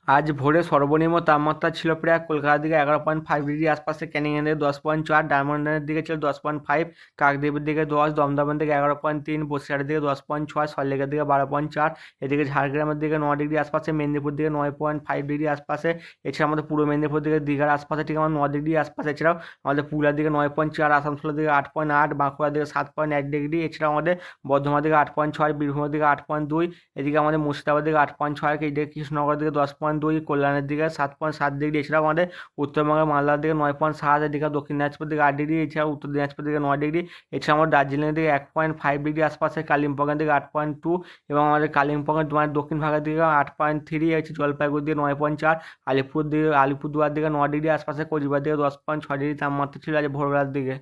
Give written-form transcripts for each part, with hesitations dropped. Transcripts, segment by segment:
আজ ভোরে সর্বনিম্ন তাপমাত্রা ছিল প্রায় কলকাতার দিকে 11.5 ডিগ্রি আশপাশে, ক্যানিংয়ের দিকে 10.4, ডায়মন্ডের দিকে ছিল 10.5, কাকদ্বীপের দিকে 10, দমদমের দিকে 11.3, বসিরহাটের দিকে 10.6, সল্টলেকের দিকে 12.4, এদিকে ঝাড়গ্রামের দিকে 9 ডিগ্রি আশপাশে, মেদিনীপুর দিকে 9.5 ডিগ্রি আশপাশে। এছাড়া আমাদের পূর্ব মেদিনীপুর দিকে দীঘার আশপাশে ঠিক আমার 9 ডিগ্রি আশপাশে। এছাড়াও আমাদের পুরুলিয়ার দিকে 9.4, আসানসোলের দিকে 8.8, বাঁকুড়ার দিকে 7.1 ডিগ্রি। এছাড়াও আমাদের বর্ধমানের দিকে 8.6, বীরভূমের দিকে 8.2, এদিকে আমাদের মুর্শিদাবাদের দিকে 8.6, এদিকে কৃষ্ণনগরের দিকে 10.2, কল্যাণের দিকে 7.7 ডিগ্রি। এছাড়াও আমাদের উত্তরবঙ্গের মালদার দিকে 9.7, এদিকে দক্ষিণ দিনাজপুর দিকে 8 ডিগ্রি, এছাড়াও উত্তর দিনাজপুর দিকে 9 ডিগ্রি। এছাড়া আমাদের দার্জিলিংয়ের দিকে 1.5 ডিগ্রি আশপাশে, কালিম্পংয়ের দিকে 8.2, এবং আমাদের কালিম্পংয়ের তোমার দক্ষিণ ভাগের দিকে 8.3, হচ্ছে জলপাইগুড়ির দিকে 9.4, আলিপুরদুয়ার দিকে 9 ডিগ্রি আশপাশে, কোচবিহার দিকে 10.6 ডিগ্রি তাপমাত্রা ছিল আজ ভোরবেলার দিকে।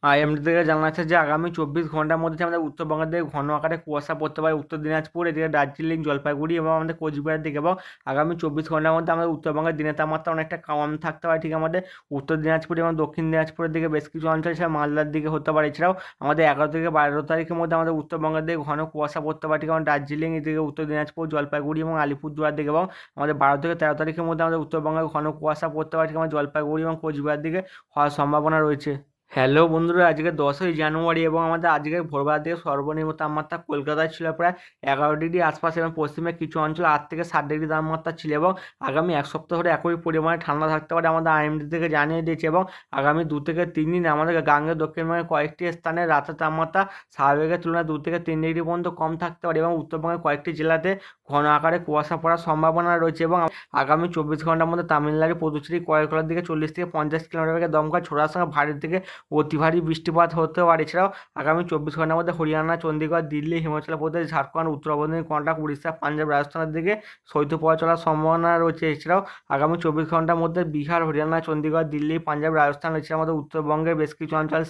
আইএমডি থেকে জানা যাচ্ছে যে আগামী 24 ঘন্টার মধ্যে আমাদের উত্তরবঙ্গের দিকে ঘন আকারে কুয়াশা পড়তে পারে, উত্তর দিনাজপুর, এদিকে দার্জিলিং, জলপাইগুড়ি এবং আমাদের কোচবিহারের দিকে। এবং আগামী 24 ঘন্টার মধ্যে আমাদের উত্তরবঙ্গের দিনের তাপমাত্রা অনেকটা কম থাকতে পারে ঠিক আমাদের উত্তর দিনাজপুর এবং দক্ষিণ দিনাজপুরের দিকে বেশ কিছু অঞ্চল, এছাড়া মালদার দিকে হতে পারে। এছাড়াও আমাদের 11 থেকে 12 তারিখের মধ্যে আমাদের উত্তরবঙ্গের দিকে ঘন কুয়াশা পড়তে পারে ঠিক আমাদের দার্জিলিং, এদিকে উত্তর দিনাজপুর, জলপাইগুড়ি এবং আলিপুরদুয়ার দিকে। এবং আমাদের 12 থেকে 13 তারিখের মধ্যে আমাদের উত্তরবঙ্গে ঘন কুয়াশা পড়তে পারে ঠিক আমাদের জলপাইগুড়ি এবং কোচবিহার দিকে হওয়ার সম্ভাবনা রয়েছে। হ্যালো বন্ধুরা, আজকে 10ই জানুয়ারি এবং আমাদের আজকে ভোরবেলা থেকে সর্বনিম্ন তাপমাত্রা কলকাতায় ছিল প্রায় 11 ডিগ্রি আশপাশে, এবং পশ্চিমের কিছু অঞ্চল 8 থেকে 7 ডিগ্রি তাপমাত্রা ছিল। এবং আগামী এক সপ্তাহ ধরে একই পরিমাণে ঠান্ডা থাকতে পারে আমাদের আইএমডি থেকে জানিয়ে দিয়েছে। এবং আগামী 2 থেকে 3 দিন আমাদের গাঙ্গেয় দক্ষিণবঙ্গের কয়েকটি স্থানে রাতের তাপমাত্রা স্বাভাবিকের তুলনায় 2 থেকে 3 ডিগ্রি পর্যন্ত কম থাকতে পারে, এবং উত্তরবঙ্গের কয়েকটি জেলাতে ঘন আকারে কুয়াশা পড়ার সম্ভাবনা রয়েছে। এবং আগামী 24 ঘন্টার মধ্যে তামিলনাড়ু, পুদুচেরি, করাইকালের দিকে 40 থেকে 50 কিলোমিটার বেগে দমকা ছোড়ার সঙ্গে ভারী থেকে অতি ভারী বৃষ্টিপাত হতে পারে। এছাড়াও আগামী 24 ঘন্টার মধ্যে হরিয়ানা, চণ্ডীগড়, দিল্লি, হিমাচল প্রদেশ, ঝাড়খণ্ড, উত্তরবঙ্গ, কর্ণাটক, উড়িষ্যা, পাঞ্জাব, রাজস্থানের দিকে শৈত্যপ্রবাহ চলার সম্ভাবনা রয়েছে। এছাড়াও আগামী 24 ঘন্টার মধ্যে বিহার, হরিয়ানা, চণ্ডীগড়, দিল্লি, পাঞ্জাব, রাজস্থান, এছাড়া আমাদের উত্তরবঙ্গের বেশ কিছু অঞ্চল,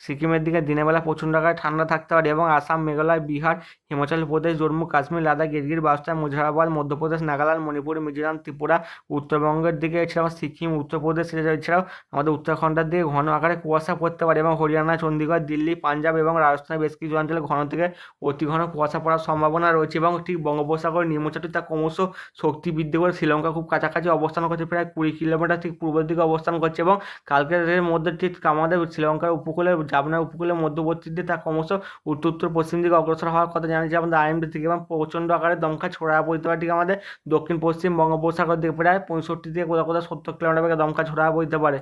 সিকিমের দিকে দিনের বেলা প্রচণ্ড আকারে ঠান্ডা থাকতে পারে। এবং আসাম, মেঘালয়, বিহার, হিমাচল প্রদেশ, জম্মু কাশ্মীর, লাদাখ, গিরগির, বাস্তান, মুজাফরবাদ, মধ্যপ্রদেশ, নাগাল্যান্ড, মণিপুর, মিজোরাম, ত্রিপুরা, উত্তরবঙ্গের দিকে, এছাড়াও সিকিম, উত্তরপ্রদেশ, এছাড়াও আমাদের উত্তরাখণ্ডের দিকে ঘন আকারে কুয়াশা পড়তে পারে। এবং হরিয়ানা, চণ্ডীগড়, দিল্লি, পাঞ্জাব এবং রাজস্থানের বেশ কিছু অঞ্চলে ঘন থেকে অতি ঘন কুয়াশা পড়ার সম্ভাবনা রয়েছে। এবং ঠিক বঙ্গোপসাগরের নিম্নচাপটি তা ক্রমশ শক্তি বৃদ্ধি করে শ্রীলঙ্কা খুব কাছাকাছি অবস্থান করছে, প্রায় 20 কিলোমিটার ঠিক পূর্বের দিকে অবস্থান করছে। এবং কালকের মধ্যে ঠিক আমাদের শ্রীলঙ্কার উপকূলে, জাপানের উপকূলের মধ্যবর্তী দিয়ে তা ক্রমশ উত্তর উত্তর পশ্চিম দিকে অগ্রসর হওয়ার কথা জানিয়েছে আমাদের আইএমডি থেকে। এবং প্রচণ্ড আকারে দমকা ছড়া পড়তে পারে ঠিক আমাদের দক্ষিণ পশ্চিম বঙ্গোপসাগর দিকে, প্রায় 65 থেকে কোথাও কোথাও 70 কিলোমিটার বেগে দমকা ছড়া বইতে পারে।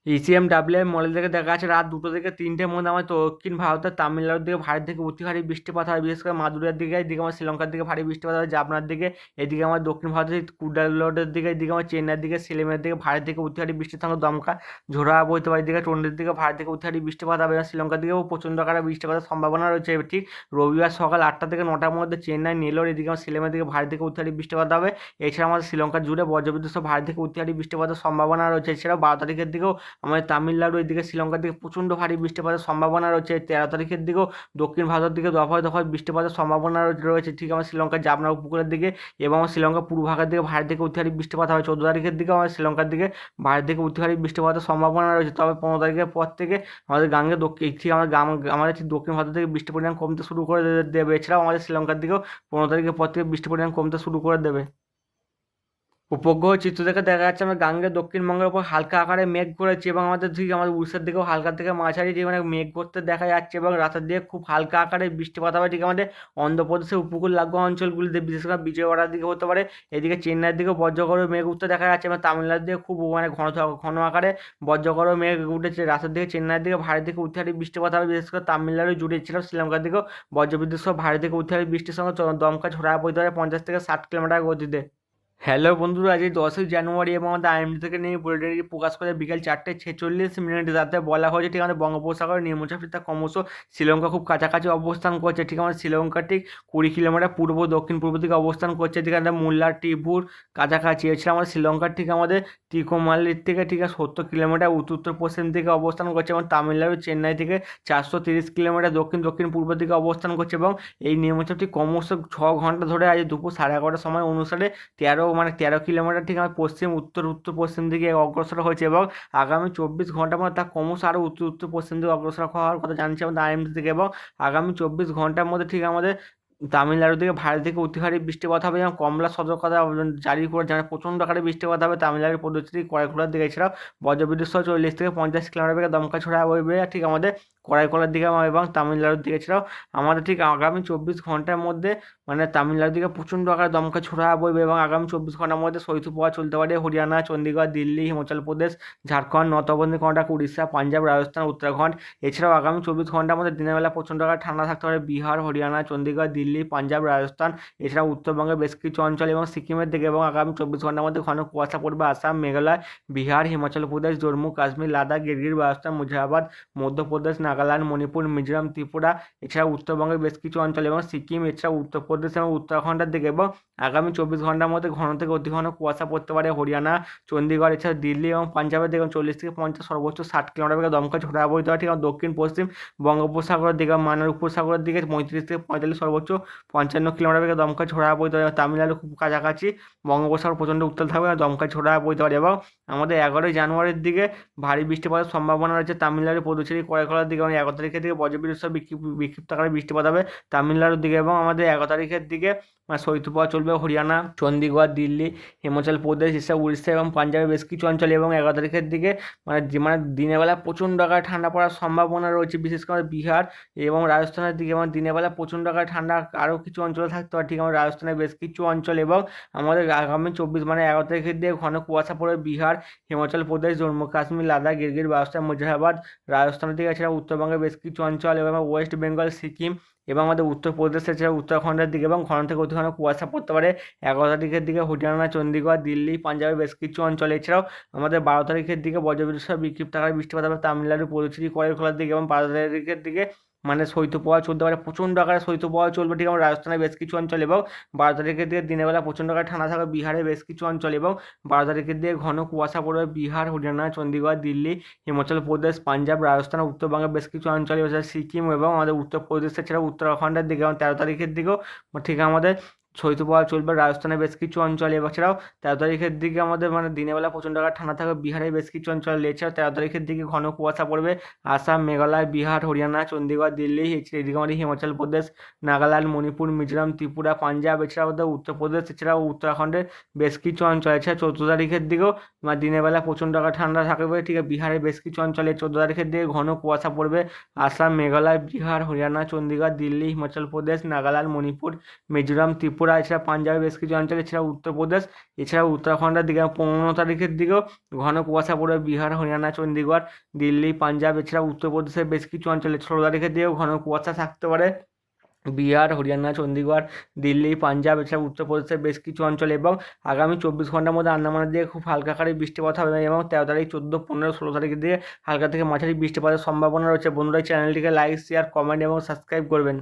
ইসিএমডাব্লিউ মডেল থেকে দেখা যাচ্ছে রাত 2 থেকে 3টের মধ্যে আমার দক্ষিণ ভারতের তামিলনাড়ুর দিকে ভারী থেকে অতি ভারী বৃষ্টিপাত হয়, বিশেষ করে মাদুরাইয়ের দিকে, এদিকে আমার শ্রীলঙ্কার দিকে ভারী বৃষ্টিপাত হয়, জাপানের দিকে, এদিকে আমার দক্ষিণ ভারতের কুডালোডের দিকে, এদিকে আমার চেন্নাইয়ের দিকে, সিলেমের দিকে ভারী থেকে অতি ভারী বৃষ্টির সঙ্গে দমকা ঝোড়া বইতে পারে, এদিকে টন্ডির দিকে ভারী থেকে অতি ভারী বৃষ্টিপাত হবে, এবং শ্রীলঙ্কার দিকেও প্রচণ্ড আকারে বৃষ্টিপাতের সম্ভাবনা রয়েছে। ঠিক রবিবার সকাল 8টা থেকে 9টার মধ্যে চেন্নাই, নেলোর, এদিকে আমার সিলেমের দিকে ভারী থেকে অতি ভারী বৃষ্টিপাত হবে। এছাড়া আমাদের শ্রীলঙ্কার জুড়ে বজ্রবিদ্যুৎ সহ ভারী থেকে অতি ভারী বৃষ্টিপাতের সম্ভাবনা রয়েছে। এছাড়াও 12 তারিখের দিকেও আমাদের তামিলনাড়ু, এদিকে শ্রীলঙ্কার দিকে প্রচণ্ড ভারী বৃষ্টিপাতের সম্ভাবনা রয়েছে। 13 তারিখের দিকেও দক্ষিণ ভারতের দিকে দফায় দফায় বৃষ্টিপাতের সম্ভাবনা রয়েছে ঠিক আমার শ্রীলঙ্কার জাপানের উপকূলের দিকে, এবং আমার শ্রীলঙ্কার পূর্ব ভাগের দিকে ভারী থেকে অতি ভারী বৃষ্টিপাত হবে। 14 তারিখের দিকে আমার শ্রীলঙ্কার দিকে ভারী থেকে অতি ভারী বৃষ্টিপাতের সম্ভাবনা রয়েছে। তবে 15 তারিখের পর থেকে আমাদের গাঙ্গে দক্ষিণ ঠিক আমাদের ঠিক দক্ষিণ ভারত থেকে বৃষ্টির পরিমাণ কমতে শুরু করে দেবে। এছাড়াও আমাদের শ্রীলঙ্কার দিকেও 15 তারিখের পর থেকে বৃষ্টির পরিমাণ কমতে শুরু করে দেবে। উপগ্রহ চিত্র থেকে দেখা যাচ্ছে আমরা গাঙ্গের দক্ষিণবঙ্গের উপর হালকা আকারে মেঘ করেছি, এবং আমাদের ঠিক আমাদের উড়িষ্যার দিকেও হালকা থেকে মাঝারি যে মানে মেঘ করতে দেখা যাচ্ছে, এবং রাতের দিকে খুব হালকা আকারে বৃষ্টিপাত হবে ঠিক আমাদের অন্ধ্রপ্রদেশের উপকূল লাগোয়া অঞ্চলগুলিতে, বিশেষ করে বিজয়ওয়াড়ার দিকে হতে পারে, এদিকে চেন্নাইয়ের দিকেও বজ্রগড় মেঘ উঠতে দেখা যাচ্ছে, এবং তামিলনাড়ুর দিকে খুব মানে ঘন আকারে বজ্রগড় মেঘ উঠেছে। রাতের দিকে চেন্নাইয়ের দিকে ভারী থেকে অতি ভারী বৃষ্টিপাত হবে, বিশেষ করে তামিলনাড়ু জুড়ে ছিল, শ্রীলঙ্কার দিকেও বজ্রবিদ্যুৎ সহ ভারী থেকে অতি ভারী বৃষ্টির সঙ্গে দমকা ছড়া পড়তে পারে 50 থেকে 60 কিলোমিটার গতিতে। হ্যালো বন্ধুরা, আজ 10ই জানুয়ারি এবং আমাদের আইএমডি থেকে নিয়ে বুলেটিনটি প্রকাশ করে বিকেল 4:46 যাতে বলা হয়েছে ঠিক আমাদের বঙ্গোপসাগরের নিম্নচাপটি তা ক্রমশ শ্রীলঙ্কা খুব কাছাকাছি অবস্থান করছে। ঠিক আমাদের শ্রীলঙ্কা ঠিক 20 কিলোমিটার পূর্ব দক্ষিণ পূর্ব দিকে অবস্থান করছে, ঠিক আমাদের মুল্লার, টিপুর কাছাকাছি। এছাড়া আমাদের শ্রীলঙ্কার ঠিক আমাদের তিকোমালির থেকে ঠিক 70 কিলোমিটার উত্তর উত্তর পশ্চিম দিকে অবস্থান করছে, এবং তামিলনাড়ু চেন্নাই থেকে 430 কিলোমিটার দক্ষিণ দক্ষিণ পূর্ব দিকে অবস্থান করছে। এবং এই নিম্নচাপটি ক্রমশ 6 ঘন্টা ধরে আজ দুপুর 11:30 সময় অনুসারে 13 কিলোমিটার ঠিক আমার পশ্চিম উত্তর উত্তর পশ্চিম দিকে অগ্রসর হয়েছে, এবং আগামী 24 ঘন্টার মধ্যে তা ক্রমশ আরও উত্তর উত্তর পশ্চিম দিকে অগ্রসর হওয়ার কথা জানছে আমাদের আইএমডি থেকে। এবং আগামী 24 ঘন্টার মধ্যে ঠিক আমাদের তামিলনাড়ু থেকে ভারী থেকে অতি ভারী বৃষ্টিপাত হবে এবং কমলা সতর্কতা জারি করে যেন প্রচণ্ড আকারে বৃষ্টিপাত হবে তামিলনাড়ুর পদচিরি করাইকুলার দিকে। এছাড়াও বজ্রবিদ্যুৎ সহ 40 থেকে 50 কিলোমিটার বেগে দমকা ছোড়া বইবে ঠিক আমাদের করাইকলার দিকে এবং তামিলনাড়ুর দিকে। এছাড়াও আমাদের ঠিক আগামী 24 ঘন্টার মধ্যে মানে তামিলনাড়ুর দিকে প্রচণ্ড আকারে দমকা ছোড়া বইবে এবং আগামী 24 ঘন্টার মধ্যে শৈত্যপ্রবাহ চলতে পারে হরিয়ানা, চণ্ডীগড়, দিল্লি, হিমাচল প্রদেশ, ঝাড়খণ্ড, নর্থ চব্বিশ কর্ণাটক, উড়িষ্যা, পাঞ্জাব, রাজস্থান, উত্তরাখণ্ড। এছাড়াও আগামী 24 ঘন্টার মধ্যে দিনের বেলা প্রচণ্ড আকারে ঠান্ডা থাকতে পারে বিহার, হরিয়ানা, চণ্ডীগড়, দিল্লি, পাঞ্জাব, রাজস্থান। এছাড়াও উত্তরবঙ্গের বেশ কিছু অঞ্চল এবং সিকিমের দিকে এবং আগামী 24 ঘন্টার মধ্যে ঘন কুয়াশা পড়বে আসাম, মেঘালয়, বিহার, হিমাচল প্রদেশ, জম্মু কাশ্মীর, লাদাখ, গিরগির, রাজস্থান, মুর্শিদাবাদ, মধ্যপ্রদেশ, নাগাল্যান্ড, মণিপুর, মিজোরাম, ত্রিপুরা। এছাড়াও উত্তরবঙ্গের বেশ কিছু অঞ্চল এবং সিকিম, এছাড়াও উত্তরপ্রদেশ এবং উত্তরাখণ্ডের দিকে এবং আগামী 24 ঘন্টার মধ্যে ঘন থেকে অতি ঘন কুয়াশা পড়তে পারে হরিয়ানা, চণ্ডীগড়, এছাড়া দিল্লি এবং পাঞ্জাবের দিকে 40 থেকে 50 সর্বোচ্চ 60 কিলোমিটার বেগে দমকা ঝোড়া বইতে পারে ঠিক দক্ষিণ পশ্চিম বঙ্গোপসাগরের দিকে মানের উপসাগরের দিকে 35 থেকে 45 সর্বোচ্চ 55 কিলোমিটার বেগে দমকা ঝোড়া বইতে পারে। তামিলনাড়ু খুব কাছাকাছি বঙ্গোপসাগর প্রচণ্ড উত্তাল থাকবে দমকা ঝোড়া বইতে পারে এবং আমাদের 11ই জানুয়ারির দিকে ভারী বৃষ্টিপাতের সম্ভাবনা রয়েছে তামিলনাড়ু, পুদুচেরি, করাইকলার দিকে এবং 11 তারিখের দিকে বজ্রবিদ্যুৎ সহ বিক্ষিপ্ত আকারে বৃষ্টিপাত হবে তামিলনাড়ুর দিকে এবং আমাদের 11 তারিখের দিকে শৈত্যপ্রবাহ চলবে হরিয়ানা, চণ্ডীগড়, দিল্লি, হিমাচল প্রদেশ, এসব উড়িষ্যা এবং পাঞ্জাবের বেশ কিছু অঞ্চলে এবং 11 তারিখের দিকে মানে দিনের বেলা প্রচণ্ড আকারে ঠান্ডা পড়ার সম্ভাবনা রয়েছে বিশেষ করে বিহার এবং রাজস্থানের দিকে এবং দিনের বেলা প্রচণ্ড আকারে ঠান্ডা আরও কিছু অঞ্চলে থাকতে পারে ঠিক আমার রাজস্থানের বেশ কিছু অঞ্চল এবং আমাদের আগামী 11 তারিখের দিকে ঘন কুয়াশা পড়বে বিহার, হিমাচল প্রদেশ, জম্মু কাশ্মীর, লাদাখ, গিরগির, বালুচিস্তান, মুর্শিদাবাদ, রাজস্থানের দিকে। এছাড়া উত্তরবঙ্গের বেশ কিছু অঞ্চল এবং ওয়েস্ট বেঙ্গল, সিকিম এবং আমাদের উত্তরপ্রদেশ, এছাড়া উত্তরাখণ্ডের দিকে এবং ঘন থেকে অতি ঘন কুয়াশা পড়তে পারে 11 তারিখের দিকে হরিয়ানা, চণ্ডীগড়, দিল্লি, পাঞ্জাবের বেশ কিছু অঞ্চলে। এছাড়াও আমাদের 12 তারিখের দিকে বজ্রবিদ্যুৎ সহ বিক্ষিপ্ত আকারে বৃষ্টিপাত হবে তামিলনাড়ু, পুদুচেরি, করাইকলার দিকে এবং 12 তারিখের দিকে মানে শৈত্যপ্রবাহ চলতে পারে প্রচণ্ড আকারে শৈত্যপ্রবাহ চলবে ঠিক আমার রাজস্থানের বেশ কিছু অঞ্চল এবং 12 তারিখের দিকে দিনের বেলা প্রচণ্ড আকারে ঠান্ডা থাকবে বিহারের বেশ কিছু অঞ্চল এবং 12 তারিখের দিকে ঘন কুয়াশা পড়বে বিহার, হরিয়ানা, চণ্ডীগড়, দিল্লি, হিমাচল প্রদেশ, পাঞ্জাব, রাজস্থান, উত্তরবঙ্গের বেশ কিছু অঞ্চল এছাড়া সিকিম এবং আমাদের উত্তরপ্রদেশ এছাড়া উত্তরাখণ্ডের দিকে এবং 13 তারিখের দিকেও ঠিক আমাদের শৈত্যপ্রবাহ চলবে রাজস্থানের বেশ কিছু অঞ্চলে। এছাড়াও 13 তারিখের দিকে আমাদের মানে দিনের বেলা প্রচণ্ড আকারে ঠান্ডা থাকবে বিহারের বেশ কিছু অঞ্চল। এছাড়াও 13 তারিখের দিকে ঘন কুয়াশা পড়বে আসাম, মেঘালয়, বিহার, হরিয়ানা, চণ্ডীগড়, দিল্লি, এদিকে আমাদের হিমাচল প্রদেশ, নাগাল্যান্ড, মণিপুর, মিজোরাম, ত্রিপুরা, পাঞ্জাব, এছাড়াও আমাদের উত্তরপ্রদেশ, এছাড়াও উত্তরাখণ্ডের বেশ কিছু অঞ্চল। এছাড়া 14 তারিখের দিকেও দিনের বেলা প্রচণ্ড আকারে ঠান্ডা থাকবে ঠিক আছে বিহারের বেশ কিছু অঞ্চলে। 14 তারিখের দিকে ঘন কুয়াশা পড়বে আসাম, মেঘালয়, বিহার, হরিয়ানা, চণ্ডীগড়, দিল্লি, হিমাচল প্রদেশ, নাগাল্যান্ড, মণিপুর, মিজোরাম, ত্রিপুরা, এছাড়া পাঞ্জাবের বেশ কিছু অঞ্চল, এছাড়া উত্তরপ্রদেশ, এছাড়া উত্তরাখণ্ডের দিকে 15 তারিখের দিকেও ঘন কুয়াশা পড়বে বিহার, হরিয়ানা, চণ্ডীগড়, দিল্লি, পাঞ্জাব, এছাড়া উত্তরপ্রদেশের বেশ কিছু অঞ্চলে। 16 তারিখের দিকেও ঘন কুয়াশা থাকতে পারে বিহার, হরিয়ানা, চণ্ডীগড়, দিল্লি, পাঞ্জাব, এছাড়া উত্তরপ্রদেশের বেশ কিছু অঞ্চলে এবং আগামী 24 ঘন্টার মধ্যে আন্দামানের দিকে খুব হালকা আকারে বৃষ্টিপাত হবে এবং 13 তারিখ, 14, 15, 16 তারিখের দিকে হালকা থেকে মাঝারি বৃষ্টিপাতের সম্ভাবনা রয়েছে। বন্ধুরা চ্যানেলটিকে লাইক, শেয়ার, কমেন্ট এবং সাবস্ক্রাইব করবেন।